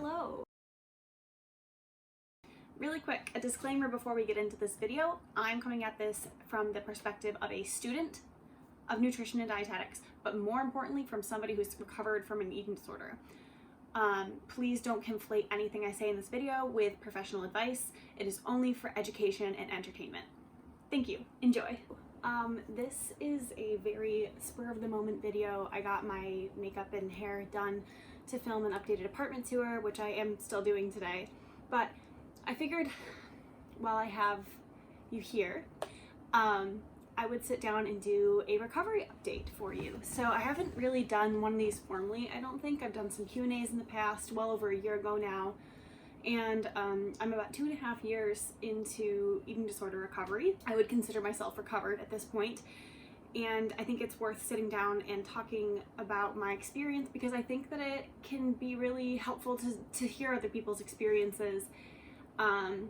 Hello! Really quick, a disclaimer before we get into this video. I'm coming at this from the perspective of a student of nutrition and dietetics, but more importantly from somebody who's recovered from an eating disorder. Please don't conflate anything I say in this video with professional advice. It is only for education and entertainment. Thank you. Enjoy. This is a very spur of the moment video. I got my makeup and hair done to film an updated apartment tour, which I am still doing today. But I figured while I have you here, I would sit down and do a recovery update for you. So I haven't really done one of these formally, I don't think. I've done some Q&As in the past, well over a year ago now. And I'm about 2.5 years into eating disorder recovery. I would consider myself recovered at this point. And I think it's worth sitting down and talking about my experience because I think that it can be really helpful to hear other people's experiences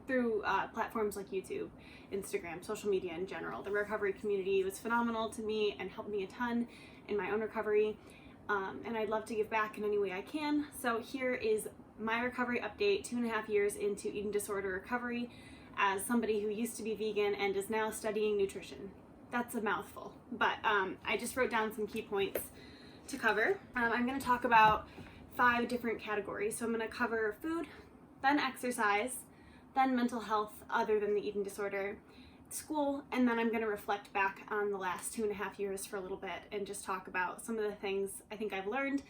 through platforms like YouTube, Instagram, social media in general. The recovery community was phenomenal to me and helped me a ton in my own recovery. And I'd love to give back in any way I can. So here is my recovery update, 2.5 years into eating disorder recovery as somebody who used to be vegan and is now studying nutrition. That's a mouthful, but I just wrote down some key points to cover. I'm going to talk about 5 different categories. So I'm going to cover food, then exercise, then mental health other than the eating disorder, school, and then I'm going to reflect back on the last 2.5 years for a little bit and just talk about some of the things I think I've learned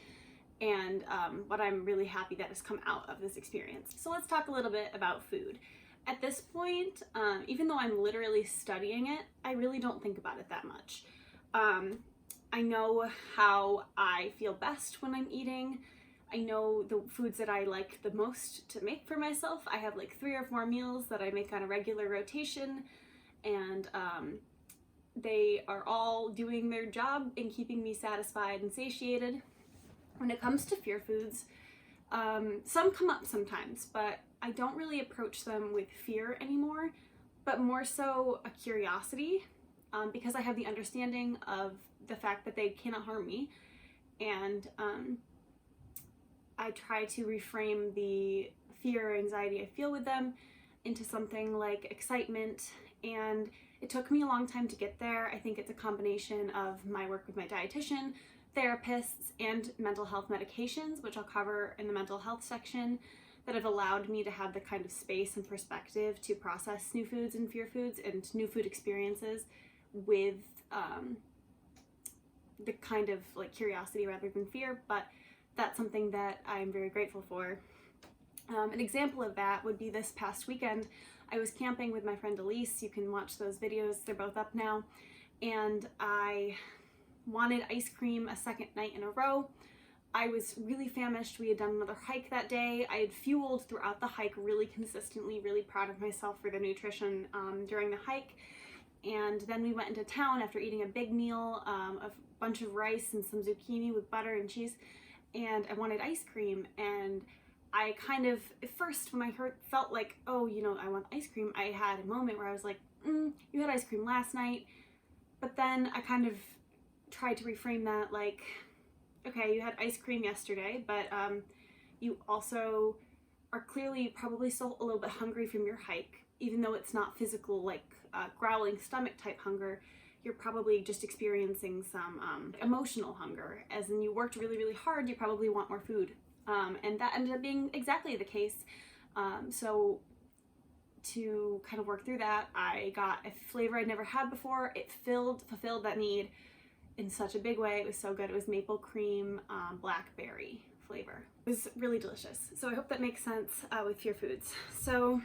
and what I'm really happy that has come out of this experience. So let's talk a little bit about food. At this point, even though I'm literally studying it, I really don't think about it that much. I know how I feel best when I'm eating. I know the foods that I like the most to make for myself. I have like 3 or 4 meals that I make on a regular rotation, and they are all doing their job in keeping me satisfied and satiated. When it comes to fear foods, some come up sometimes, but I don't really approach them with fear anymore, but more so a curiosity, because I have the understanding of the fact that they cannot harm me, and I try to reframe the fear or anxiety I feel with them into something like excitement, and it took me a long time to get there. I think it's a combination of my work with my dietitian, therapists, and mental health medications, which I'll cover in the mental health section, that have allowed me to have the kind of space and perspective to process new foods and fear foods and new food experiences with the kind of like curiosity rather than fear, but that's something that I'm very grateful for. An example of that would be this past weekend. I was camping with my friend Elise. You can watch those videos, they're both up now, and I wanted ice cream a second night in a row. I was really famished. We had done another hike that day. I had fueled throughout the hike really consistently, really proud of myself for the nutrition during the hike. And then we went into town after eating a big meal, a bunch of rice and some zucchini with butter and cheese, and I wanted ice cream. And I kind of, at first when I felt like, oh, you know, I want ice cream, I had a moment where I was like, you had ice cream last night. But then I kind of tried to reframe that like, okay, you had ice cream yesterday, but you also are clearly probably still a little bit hungry from your hike, even though it's not physical, like growling stomach type hunger. You're probably just experiencing some emotional hunger, as in you worked really, really hard, you probably want more food. And that ended up being exactly the case. So to kind of work through that, I got a flavor I'd never had before. It fulfilled that need in such a big way. It was so good. It was maple cream blackberry flavor. It was really delicious. So I hope that makes sense with fear foods. So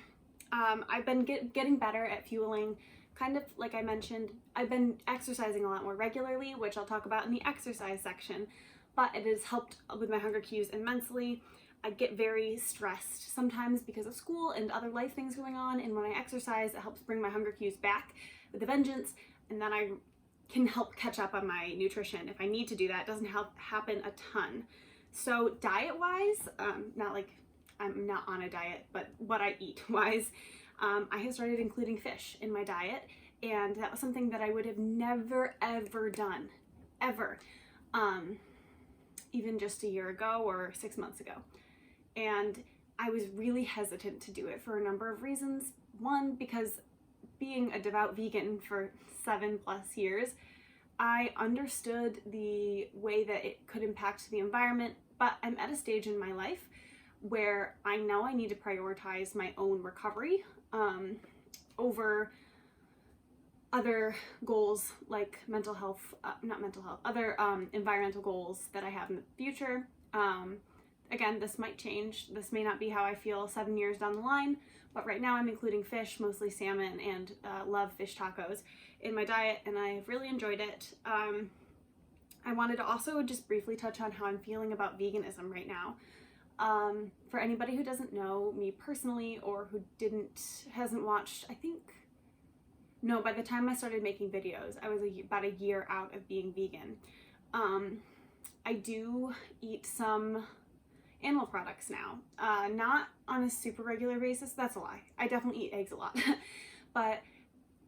I've been getting better at fueling. Kind of like I mentioned, I've been exercising a lot more regularly, which I'll talk about in the exercise section, but it has helped with my hunger cues immensely. I get very stressed sometimes because of school and other life things going on, and when I exercise, it helps bring my hunger cues back with a vengeance, and then I can help catch up on my nutrition if I need to do that. It doesn't happen a ton. So diet-wise, not like I'm not on a diet, but what I eat wise, I have started including fish in my diet, and that was something that I would have never ever done, ever, even just a year ago or 6 months ago. And I was really hesitant to do it for a number of reasons. One, because being a devout vegan for 7+ years, I understood the way that it could impact the environment, but I'm at a stage in my life where I know I need to prioritize my own recovery over other goals like mental health, other environmental goals that I have in the future. Again, this might change. This may not be how I feel 7 years down the line, but right now I'm including fish, mostly salmon, and love fish tacos in my diet, and I've really enjoyed it. I wanted to also just briefly touch on how I'm feeling about veganism right now. For anybody who doesn't know me personally or who hasn't watched, by the time I started making videos, I was about a year out of being vegan. I do eat some animal products now, not on a super regular basis. That's a lie. I definitely eat eggs a lot, but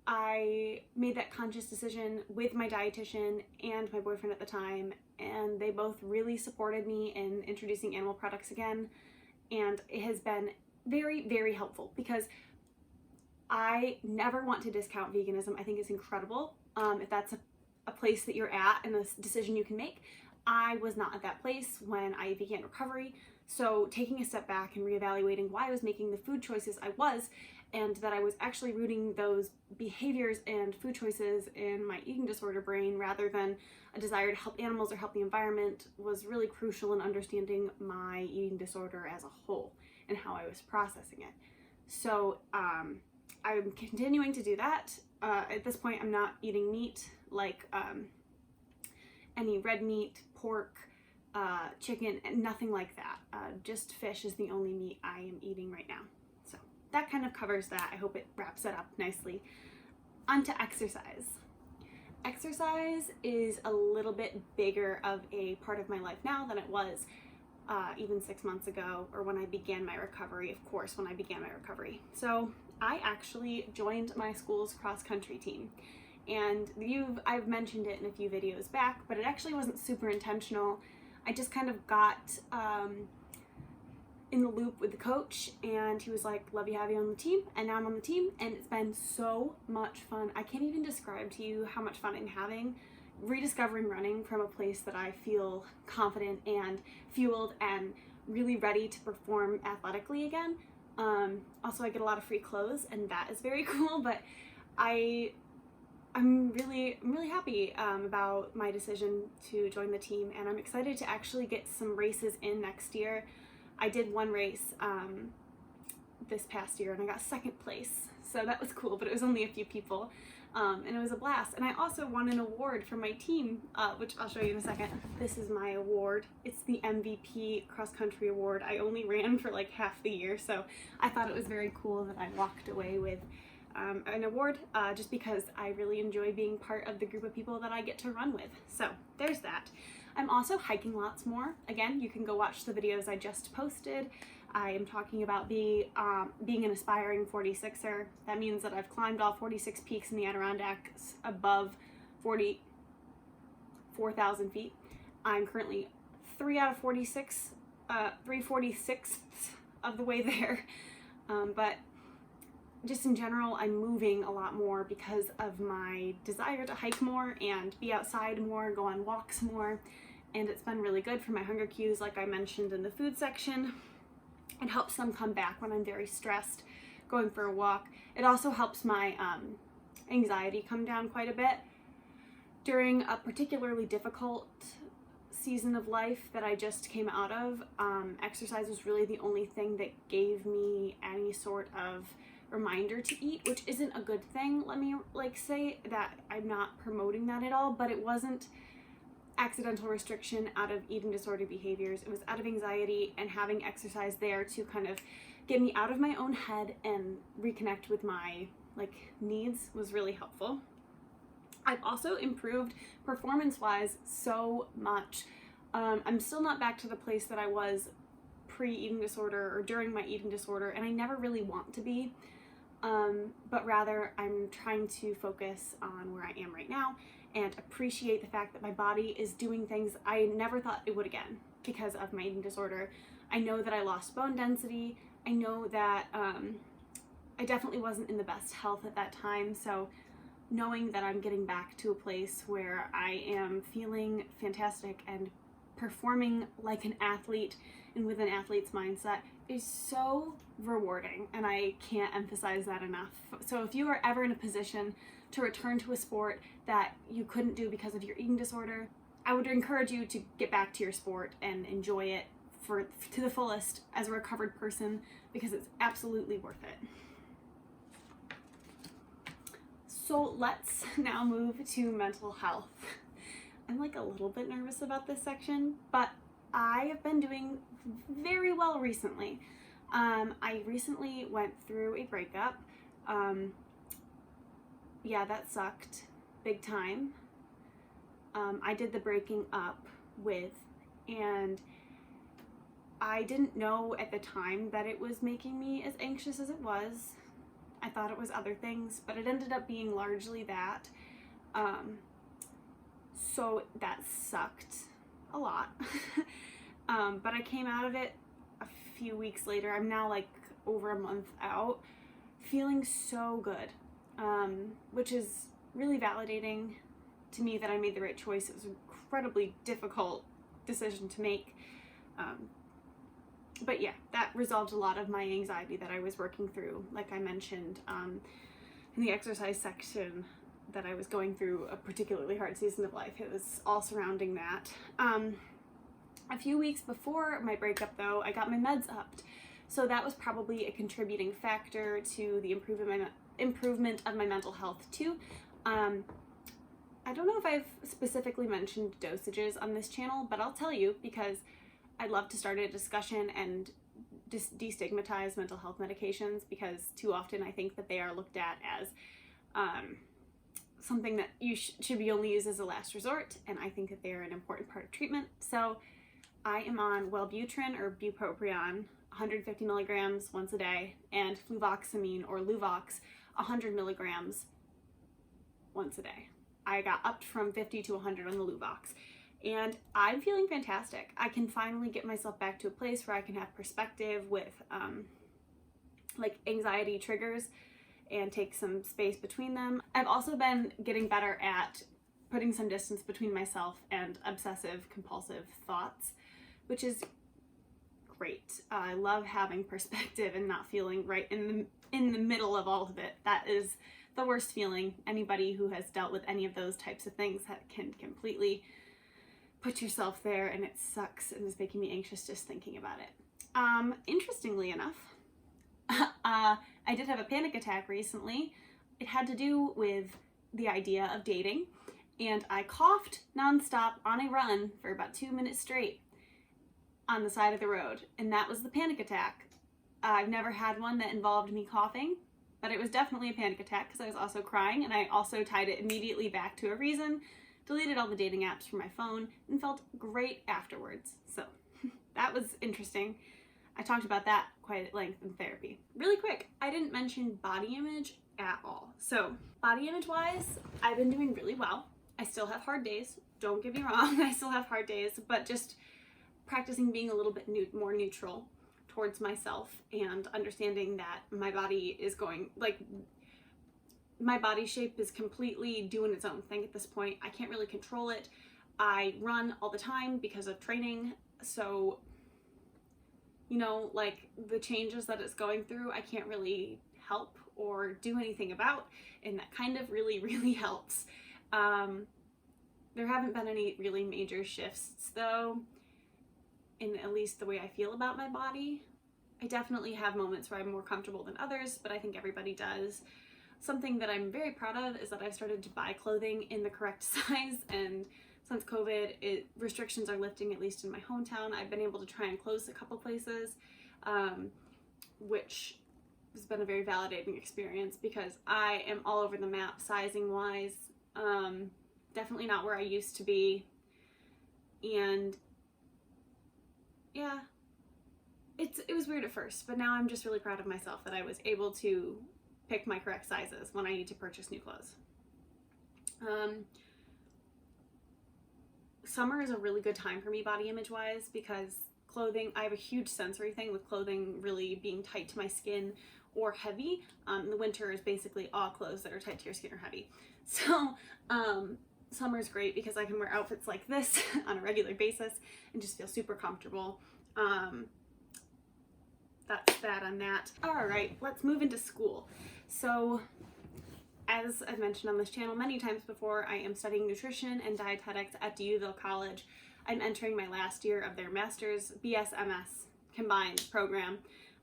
I made that conscious decision with my dietitian and my boyfriend at the time, and they both really supported me in introducing animal products again, and it has been very, very helpful because I never want to discount veganism. I think it's incredible. If that's a place that you're at and a decision you can make. I was not at that place when I began recovery, so taking a step back and reevaluating why I was making the food choices I was, and that I was actually rooting those behaviors and food choices in my eating disorder brain rather than a desire to help animals or help the environment, was really crucial in understanding my eating disorder as a whole and how I was processing it. So I'm continuing to do that. At this point, I'm not eating meat like any red meat, pork, chicken, and nothing like that. Just fish is the only meat I am eating right now. So that kind of covers that. I hope it wraps it up nicely. On to exercise. Exercise is a little bit bigger of a part of my life now than it was even 6 months ago, or when I began my recovery, of course, when I began my recovery. So I actually joined my school's cross-country team. And I've mentioned it in a few videos back, but it actually wasn't super intentional. I just kind of got in the loop with the coach, and he was like, love you, have you on the team, and now I'm on the team, and it's been so much fun. I can't even describe to you how much fun I'm having rediscovering running from a place that I feel confident and fueled and really ready to perform athletically again. Also, I get a lot of free clothes, and that is very cool, but I'm really happy about my decision to join the team, and I'm excited to actually get some races in next year. I did one race this past year and I got second place, so that was cool, but it was only a few people, and it was a blast. And I also won an award for my team, which I'll show you in a second. This is my award. It's the MVP cross country award. I only ran for like half the year, so I thought it was very cool that I walked away with an award, just because I really enjoy being part of the group of people that I get to run with. So there's that. I'm also hiking lots more. Again, you can go watch the videos I just posted. I am talking about being an aspiring 46er. That means that I've climbed all 46 peaks in the Adirondacks above 4,000 feet. I'm currently 3/46 of the way there. But just in general, I'm moving a lot more because of my desire to hike more and be outside more, go on walks more, and it's been really good for my hunger cues, like I mentioned in the food section. It helps them come back when I'm very stressed going for a walk. It also helps my anxiety come down quite a bit. During a particularly difficult season of life that I just came out of, exercise was really the only thing that gave me any sort of reminder to eat, which isn't a good thing. Let me say that I'm not promoting that at all, but it wasn't accidental restriction out of eating disorder behaviors. It was out of anxiety, and having exercise there to kind of get me out of my own head and reconnect with my needs was really helpful. I've also improved performance-wise so much. I'm still not back to the place that I was pre-eating disorder or during my eating disorder, and I never really want to be. But rather I'm trying to focus on where I am right now and appreciate the fact that my body is doing things I never thought it would again because of my eating disorder. I know that I lost bone density. I know that I definitely wasn't in the best health at that time. So knowing that I'm getting back to a place where I am feeling fantastic and performing like an athlete and with an athlete's mindset is so rewarding, and I can't emphasize that enough. So if you are ever in a position to return to a sport that you couldn't do because of your eating disorder, I would encourage you to get back to your sport and enjoy it to the fullest as a recovered person, because it's absolutely worth it. So let's now move to mental health. I'm like a little bit nervous about this section, but I have been doing very well recently. I recently went through a breakup. Yeah, that sucked big time. I did the breaking up with, and I didn't know at the time that it was making me as anxious as it was. I thought it was other things, but it ended up being largely that. So that sucked a lot. But I came out of it a few weeks later. I'm now like over a month out, feeling so good, which is really validating to me that I made the right choice. It was an incredibly difficult decision to make. But yeah, that resolved a lot of my anxiety that I was working through. Like I mentioned in the exercise section, that I was going through a particularly hard season of life. It was all surrounding that. A few weeks before my breakup though, I got my meds upped. So that was probably a contributing factor to the improvement of my mental health too. I don't know if I've specifically mentioned dosages on this channel, but I'll tell you because I'd love to start a discussion and destigmatize mental health medications, because too often I think that they are looked at as something that you should be only used as a last resort, and I think that they are an important part of treatment. So I am on Wellbutrin or bupropion, 150 milligrams once a day, and fluvoxamine or Luvox, 100 milligrams once a day. I got upped from 50 to 100 on the Luvox, and I'm feeling fantastic. I can finally get myself back to a place where I can have perspective with like anxiety triggers and take some space between them. I've also been getting better at putting some distance between myself and obsessive compulsive thoughts, which is great. I love having perspective and not feeling right in the middle of all of it. That is the worst feeling. Anybody who has dealt with any of those types of things that can completely put yourself there, and it sucks and is making me anxious just thinking about it. Interestingly enough, I did have a panic attack recently. It had to do with the idea of dating, and I coughed nonstop on a run for about 2 minutes straight on the side of the road, and that was the panic attack. I've never had one that involved me coughing, but it was definitely a panic attack because I was also crying, and I also tied it immediately back to a reason, deleted all the dating apps from my phone, and felt great afterwards. So that was interesting. I talked about that quite at length in therapy. Really quick, I didn't mention body image at all. So body image wise, I've been doing really well. I still have hard days. Don't get me wrong, I still have hard days, but just practicing being a little bit more neutral towards myself and understanding that my body is going, like, my body shape is completely doing its own thing at this point. I can't really control it. I run all the time because of training, so you know, like the changes that it's going through, I can't really help or do anything about, and that kind of really helps. There haven't been any really major shifts though, in at least the way I feel about my body. I definitely have moments where I'm more comfortable than others, but I think everybody does. Something that I'm very proud of is that I've started to buy clothing in the correct size, and since COVID, restrictions are lifting, at least in my hometown. I've been able to try and close a couple places, which has been a very validating experience because I am all over the map sizing wise. Definitely not where I used to be. And yeah, it was weird at first, but now I'm just really proud of myself that I was able to pick my correct sizes when I need to purchase new clothes. summer is a really good time for me body image wise, because clothing, I have a huge sensory thing with clothing really being tight to my skin or heavy. The winter is basically all clothes that are tight to your skin or heavy. So summer is great because I can wear outfits like this on a regular basis and just feel super comfortable. That's that on that. All right, let's move into school. So as I've mentioned on this channel many times before, I am studying nutrition and dietetics at DUville College. I'm entering my last year of their master's BS-MS combined program.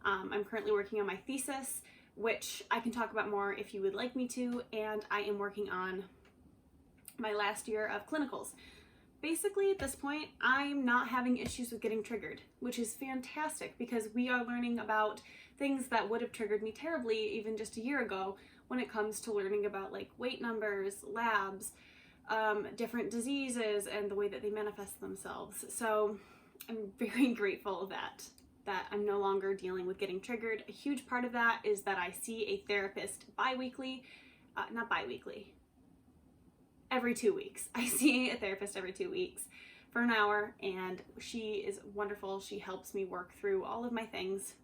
I'm currently working on my thesis, which I can talk about more if you would like me to, and I am working on my last year of clinicals. Basically, at this point, I'm not having issues with getting triggered, which is fantastic because we are learning about things that would have triggered me terribly even just a year ago when it comes to learning about like weight numbers, labs, different diseases, and the way that they manifest themselves. So I'm very grateful that I'm no longer dealing with getting triggered. A huge part of that is that I see a therapist every 2 weeks. I see a therapist every 2 weeks for an hour, and she is wonderful. She helps me work through all of my things.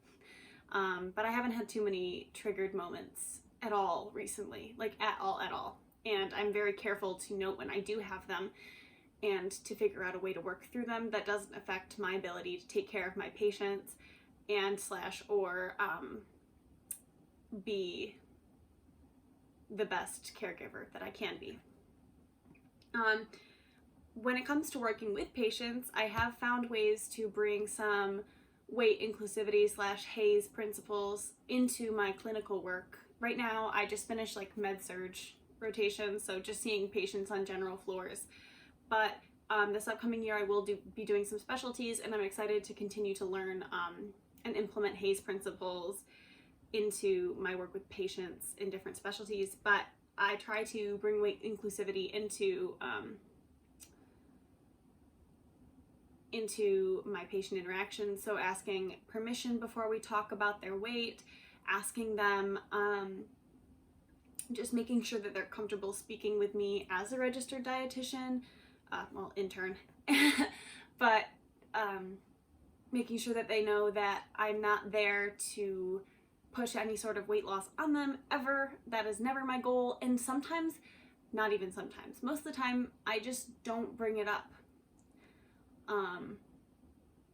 But I haven't had too many triggered moments at all recently, like at all. And I'm very careful to note when I do have them and to figure out a way to work through them that doesn't affect my ability to take care of my patients and or be the best caregiver that I can be. When it comes to working with patients, I have found ways to bring some weight inclusivity / HAES principles into my clinical work. Right now, I just finished like med-surg rotations, so just seeing patients on general floors. But this upcoming year, I will be doing some specialties, and I'm excited to continue to learn and implement HAES principles into my work with patients in different specialties. But I try to bring weight inclusivity into my patient interactions. So asking permission before we talk about their weight, asking them, just making sure that they're comfortable speaking with me as a registered dietitian, intern, but making sure that they know that I'm not there to push any sort of weight loss on them ever. That is never my goal. And sometimes, not even sometimes, most of the time, I just don't bring it up.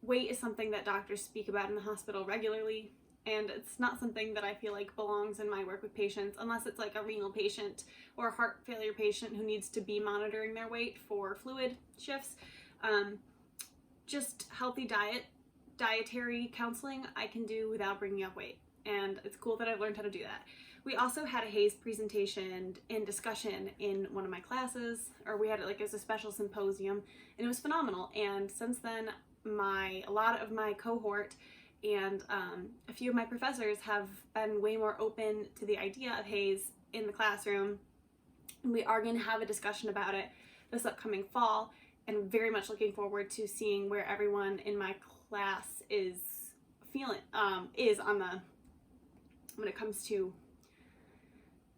Weight is something that doctors speak about in the hospital regularly, and it's not something that I feel like belongs in my work with patients unless it's like a renal patient or a heart failure patient who needs to be monitoring their weight for fluid shifts. Just healthy dietary counseling I can do without bringing up weight. And it's cool that I've learned how to do that. We also had a HAES presentation and discussion in one of my classes, or we had it like as a special symposium, and it was phenomenal. And since then, a lot of my cohort and a few of my professors have been way more open to the idea of HAES in the classroom. And we are going to have a discussion about it this upcoming fall, and very much looking forward to seeing where everyone in my class is when it comes to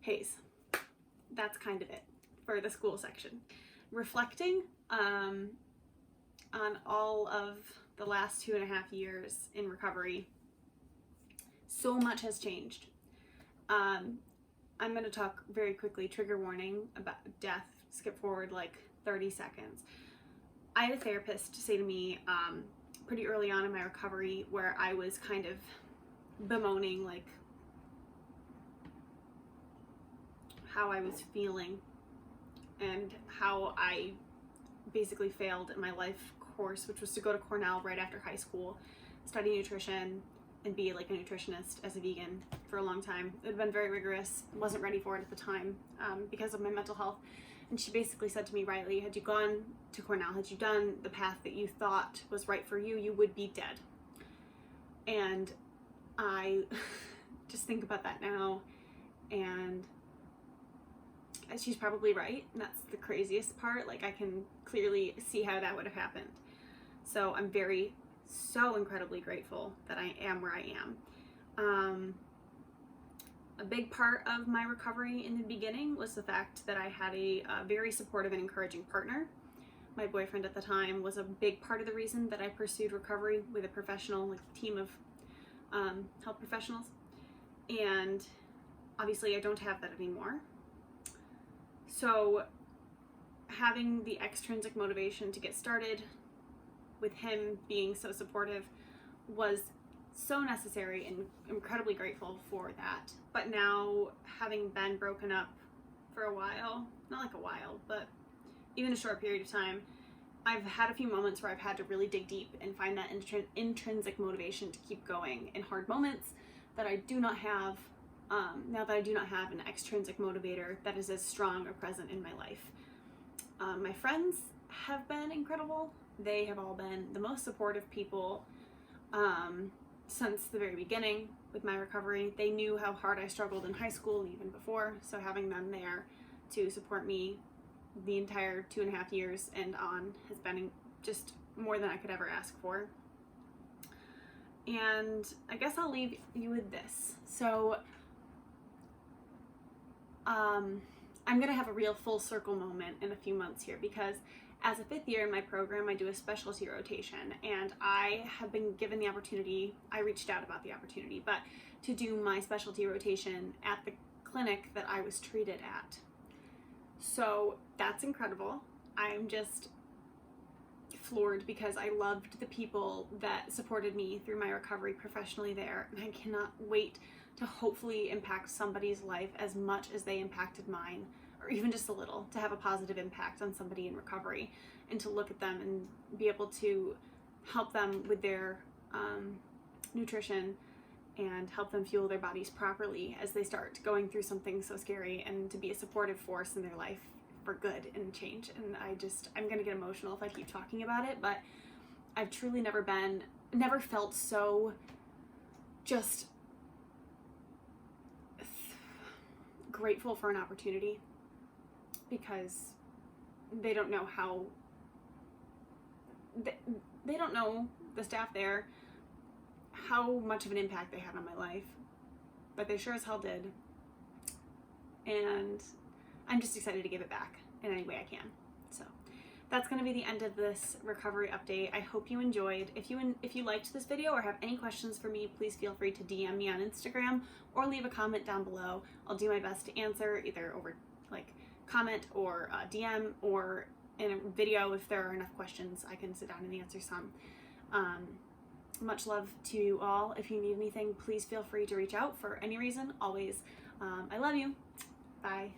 HAES. That's kind of it for the school section. Reflecting on all of the last 2.5 years in recovery, so much has changed. I'm going to talk very quickly, trigger warning, about death, skip forward like 30 seconds. I had a therapist say to me pretty early on in my recovery where I was kind of bemoaning like how I was feeling and how I basically failed in my life course, which was to go to Cornell right after high school, study nutrition, and be like a nutritionist as a vegan for a long time. It had been very rigorous, wasn't ready for it at the time because of my mental health. And she basically said to me, Riley, had you gone to Cornell, had you done the path that you thought was right for you, you would be dead. And I just think about that now, and she's probably right, and that's the craziest part. Like, I can clearly see how that would have happened. So I'm so incredibly grateful that I am where I am. A big part of my recovery in the beginning was the fact that I had a very supportive and encouraging partner. my boyfriend at the time, was a big part of the reason that I pursued recovery with a professional, like, team of health professionals. And obviously I don't have that anymore. So having the extrinsic motivation to get started, with him being so supportive, was so necessary, and incredibly grateful for that. But now, having been broken up for a while, not like a while, but even a short period of time, I've had a few moments where I've had to really dig deep and find that intrinsic motivation to keep going in hard moments that I do not have, now that I do not have an extrinsic motivator that is as strong or present in my life. My friends have been incredible. They have all been the most supportive people since the very beginning with my recovery. They knew how hard I struggled in high school and even before, so having them there to support me the entire 2.5 years and on has been just more than I could ever ask for. And I guess I'll leave you with this. So I'm gonna have a real full circle moment in a few months here, because as a 5th year in my program, I do a specialty rotation, and I have been given the opportunity, I reached out about the opportunity, but to do my specialty rotation at the clinic that I was treated at. So that's incredible. I'm just floored, because I loved the people that supported me through my recovery professionally there, and I cannot wait to hopefully impact somebody's life as much as they impacted mine, or even just a little, to have a positive impact on somebody in recovery, and to look at them and be able to help them with their nutrition and help them fuel their bodies properly as they start going through something so scary, and to be a supportive force in their life for good and change. And I'm gonna get emotional if I keep talking about it, but I've truly never felt so just grateful for an opportunity, because they don't know how, they don't know, the staff there, how much of an impact they had on my life, but they sure as hell did. And I'm just excited to give it back in any way I can. So that's going to be the end of this recovery update. I hope you enjoyed. If you liked this video or have any questions for me, please feel free to DM me on Instagram or leave a comment down below. I'll do my best to answer, either over like comment or DM, or in a video. If there are enough questions, I can sit down and answer some. Much love to you all. If you need anything, please feel free to reach out for any reason, always. I love you. Bye.